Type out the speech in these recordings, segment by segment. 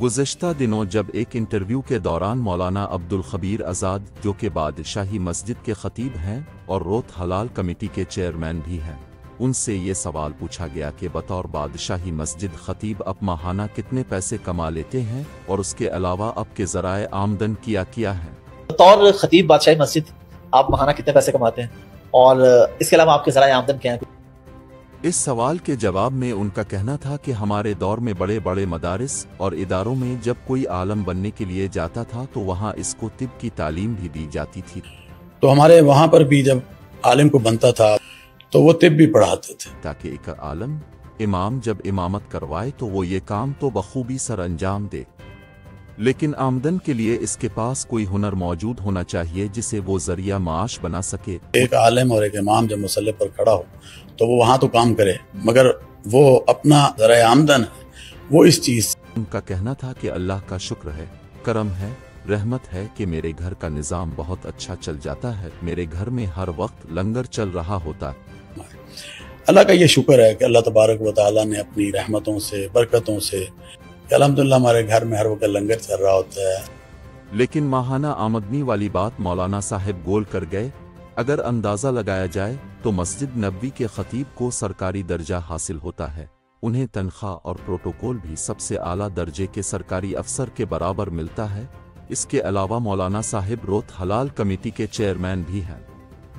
गुज़श्ता दिनों जब एक इंटरव्यू के दौरान मौलाना अब्दुल खबीर आज़ाद, जो कि बादशाही मस्जिद के खतीब हैं और रोत हलाल कमेटी के चेयरमैन भी हैं, उनसे ये सवाल पूछा गया कि बतौर बादशाही मस्जिद खतीब अब माहाना कितने पैसे कमा लेते हैं और उसके अलावा अब के ज़राए आमदन क्या है। बतौर खतीब बादशाही मस्जिद आप माहाना कितने पैसे कमाते हैं और इसके अलावा आपके ज़राए आमदन क्या है? इस सवाल के जवाब में उनका कहना था कि हमारे दौर में बड़े बड़े मदारिस और इदारों में जब कोई आलम बनने के लिए जाता था तो वहाँ इसको तिब की तालीम भी दी जाती थी। तो हमारे वहाँ पर भी जब आलिम को बनता था तो वो तिब भी पढ़ाते थे, ताकि एक आलम इमाम जब इमामत करवाए तो वो ये काम तो बखूबी सर अंजाम दे, लेकिन आमदन के लिए इसके पास कोई हुनर मौजूद होना चाहिए जिसे वो जरिया माश बना सके। एक आलिम और एक इमाम जब मुसल्ले पर खड़ा हो तो वो वहाँ तो काम करे, मगर वो अपना ज़राए आमदन है वो इस चीज़। उनका कहना था कि अल्लाह का शुक्र है, करम है, रहमत है कि मेरे घर का निज़ाम बहुत अच्छा चल जाता है। मेरे घर में हर वक्त लंगर चल रहा होता है। अल्लाह का ये शुक्र है कि अल्लाह तबारक व तआला ने अपनी रहमतों से बरकतों से अल्हम्दुलिल्लाह हमारे घर में हर वक्त लंगर चल रहा होता है। लेकिन माहाना आमदनी वाली बात मौलाना साहिब गोल कर गए। अगर अंदाज़ा लगाया जाए तो मस्जिद नबवी के खतीब को सरकारी दर्जा हासिल होता है, उन्हें तनख्वाह और प्रोटोकॉल भी सबसे आला दर्जे के सरकारी अफसर के बराबर मिलता है। इसके अलावा मौलाना साहिब रोत हलाल कमेटी के चेयरमैन भी हैं,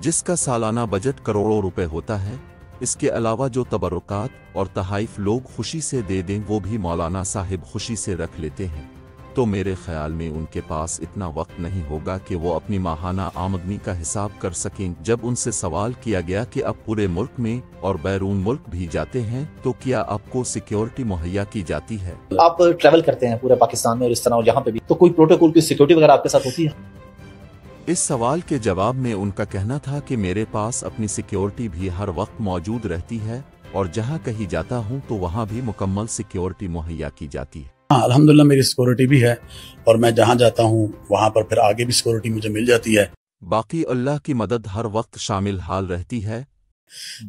जिसका सालाना बजट करोड़ों रुपए होता है। इसके अलावा जो तबरुकात और तहाइफ लोग खुशी से दे दें वो भी मौलाना साहिब खुशी से रख लेते हैं। तो मेरे ख्याल में उनके पास इतना वक्त नहीं होगा कि वो अपनी माहाना आमदनी का हिसाब कर सकें। जब उनसे सवाल किया गया कि अब पूरे मुल्क में और बैरून मुल्क भी जाते हैं तो क्या आपको सिक्योरिटी मुहैया की जाती है? आप ट्रैवल करते हैं पूरे पाकिस्तान में और इस तरह और यहाँ पे भी, तो कोई प्रोटोकॉल की सिक्योरिटी वगैरह आपके साथ होती है? इस सवाल के जवाब में उनका कहना था कि मेरे पास अपनी सिक्योरिटी भी हर वक्त मौजूद रहती है और जहाँ कहीं जाता हूँ तो वहाँ भी मुकम्मल सिक्योरिटी मुहैया की जाती है। हाँ, अल्हम्दुलिल्लाह मेरी सिक्योरिटी भी है और मैं जहाँ जाता हूँ वहाँ पर फिर आगे भी सिक्योरिटी मुझे मिल जाती है। बाकी अल्लाह की मदद हर वक्त शामिल हाल रहती है।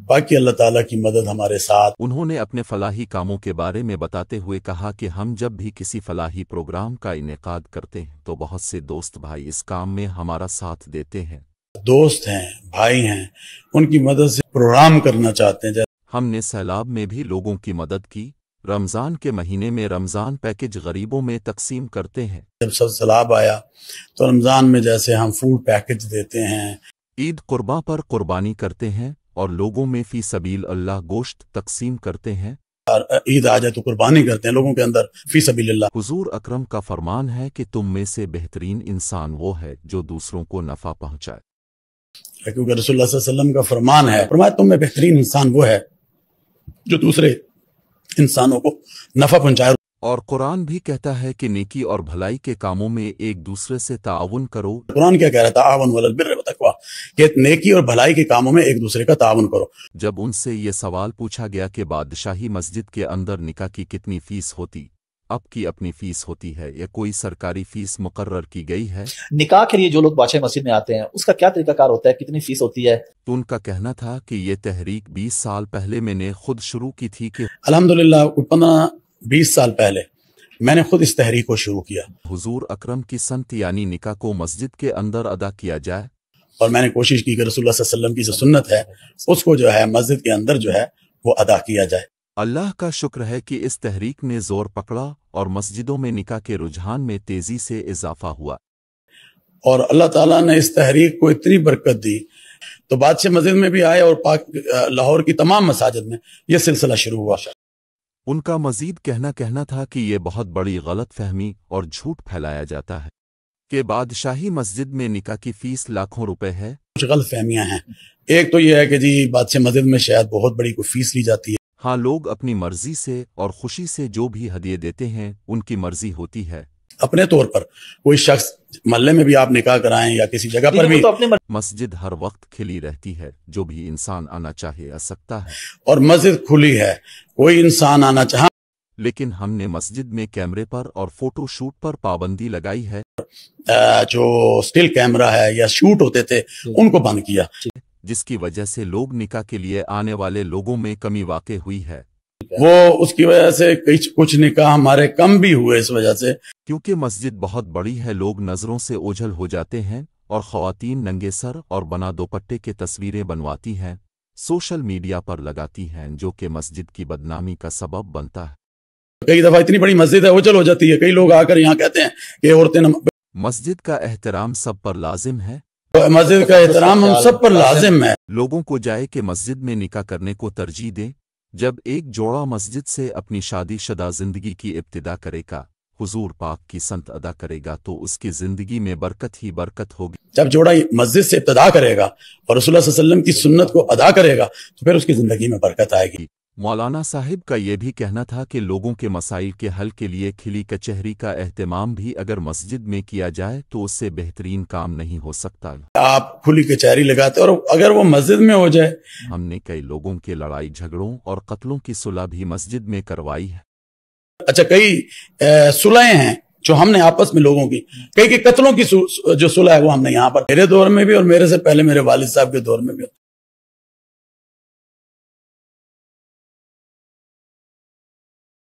बाकी अल्लाह ताला की मदद हमारे साथ। उन्होंने अपने फलाही कामों के बारे में बताते हुए कहा कि हम जब भी किसी फलाही प्रोग्राम का इनेकाद करते हैं तो बहुत से दोस्त भाई इस काम में हमारा साथ देते हैं। दोस्त हैं, भाई हैं, उनकी मदद से प्रोग्राम करना चाहते हैं। हमने सैलाब में भी लोगों की मदद की। रमज़ान के महीने में रमज़ान पैकेज गरीबों में तकसीम करते हैं। जब सब सैलाब आया तो रमज़ान में जैसे हम फूड पैकेज देते हैं। ईद कुर्बा पर कुर्बानी करते हैं और लोगों में फी सबील अल्लाह गोश्त तकसीम करते हैं। और ईद आ जाए तो कुर्बानी करते हैं लोगों के अंदर फी सबीलिल्लाह। हुजूर अकरम का फरमान है कि तुम में से बेहतरीन इंसान वो है जो दूसरों को नफा पहुंचाए। क्योंकि रसूलुल्लाह सल्लल्लाहु अलैहि वसल्लम का फरमान है, फरमाया तुम में बेहतरीन इंसान वो है जो दूसरे इंसानों को नफा पहुंचाए। और कुरान भी कहता है कि नेकी और भलाई के कामों में एक दूसरे से ताउन करो। कुरान क्या कह रहा था? ताउन अलल बिर्रि व तक़वा, कि नेकी और भलाई के कामों में एक दूसरे का ताउन करो। जब उनसे ये सवाल पूछा गया कि बादशाही मस्जिद के अंदर निकाह की कितनी फीस होती, अब की अपनी फीस होती है या कोई सरकारी फीस मुकर्रर की गई है? निकाह के लिए जो लोग बादशाही मस्जिद में आते हैं उसका क्या तरीकाकार होता है, कितनी फीस होती है? तो उनका कहना था कि ये तहरीक 20 साल पहले मैंने खुद शुरू की थी कि अल्हम्दुलिल्लाह 15-20 साल पहले मैंने खुद इस तहरीक को शुरू किया। हुजूर अकरम की संत यानी निकाह को मस्जिद के अंदर अदा किया जाए, और मैंने कोशिश की कि रसूलुल्लाह सल्लल्लाहु अलैहि वसल्लम की जो सुन्नत है उसको जो है मस्जिद के अंदर जो है वो अदा किया जाए। अल्लाह का शुक्र है कि इस तहरीक ने जोर पकड़ा और मस्जिदों में निकाह के रुझान में तेजी से इजाफा हुआ और अल्लाह ताला ने इस तहरीक को इतनी बरकत दी तो बादशाह मस्जिद में भी आए और लाहौर की तमाम मसाजिद में यह सिलसिला शुरू हुआ। उनका मजीद कहना था कि ये बहुत बड़ी गलत फहमी और झूठ फैलाया जाता है कि बादशाही मस्जिद में निकाह की फीस लाखों रुपए है। कुछ गलत फहमियां हैं। एक तो यह है कि जी बादशाह मस्जिद में शायद बहुत बड़ी कोई फीस ली जाती है। हाँ, लोग अपनी मर्जी से और खुशी से जो भी हदिये देते हैं उनकी मर्जी होती है। अपने तौर पर कोई शख्स मोहल्ले में भी आप निकाह कराएं या किसी जगह पर भी, तो मस्जिद हर वक्त खिली रहती है, जो भी इंसान आना चाहे आ सकता है और मस्जिद खुली है, कोई इंसान आना चाहे। लेकिन हमने मस्जिद में कैमरे पर और फोटो शूट पर पाबंदी लगाई है। जो स्टिल कैमरा है या शूट होते थे उनको बंद किया, जिसकी वजह से लोग निकाह के लिए आने वाले लोगों में कमी वाक़ई हुई है। وہ اس کی وجہ سے کچھ نکاح ہمارے کم بھی ہوئے اس وجہ سے. کیونکہ مسجد بہت بڑی ہے، لوگ نظروں سے اوجھل ہو جاتے ہیں اور خواتین ننگے سر اور بنا دوپٹے کے تصویریں بنواتی ہیں، سوشل میڈیا پر لگاتی ہیں، جو کہ مسجد کی بدنامی کا سبب بنتا ہے. کئی دفعہ اتنی بڑی مسجد ہے اوجھل ہو جاتی ہے، کئی لوگ آ کر یہاں کہتے ہیں کہ عورتیں مسجد کا احترام سب پر لازم ہے. مسجد کا احترام ہم سب پر لازم ہے. لوگوں کو جائے کہ مسجد میں نکاح کرنے کو ترجیح دیں. جب ایک جوڑا مسجد سے اپنی شادی شدہ زندگی کی ابتدا کرے گا، حضور پاک کی سنت ادا کرے گا، تو اس کی زندگی میں برکت ہی برکت ہوگی. جب جوڑا مسجد سے ابتدا کرے گا اور رسول اللہ صلی اللہ علیہ وسلم کی سنت کو ادا کرے گا تو پھر اس کی زندگی میں برکت آئے گی. مولانا صاحب کا یہ بھی کہنا تھا کہ لوگوں کے مسائل کے حل کے لیے کھلی کچہری کا اہتمام بھی اگر مسجد میں کیا جائے تو اس سے بہترین کام نہیں ہو سکتا. آپ کھلی کچہری لگاتے اور اگر وہ مسجد میں ہو جائے. ہم نے کئی لوگوں کے لڑائی جھگڑوں اور قتلوں کی صلح بھی مسجد میں کروائی ہے. اچھا، کئی صلحیں ہیں جو ہم نے آپس میں لوگوں کی، کئی قتلوں کی جو صلح ہے وہ ہم نے یہاں پر، میرے دور میں بھی اور میرے سے پہلے میرے والد صاحب کے دور میں بھی.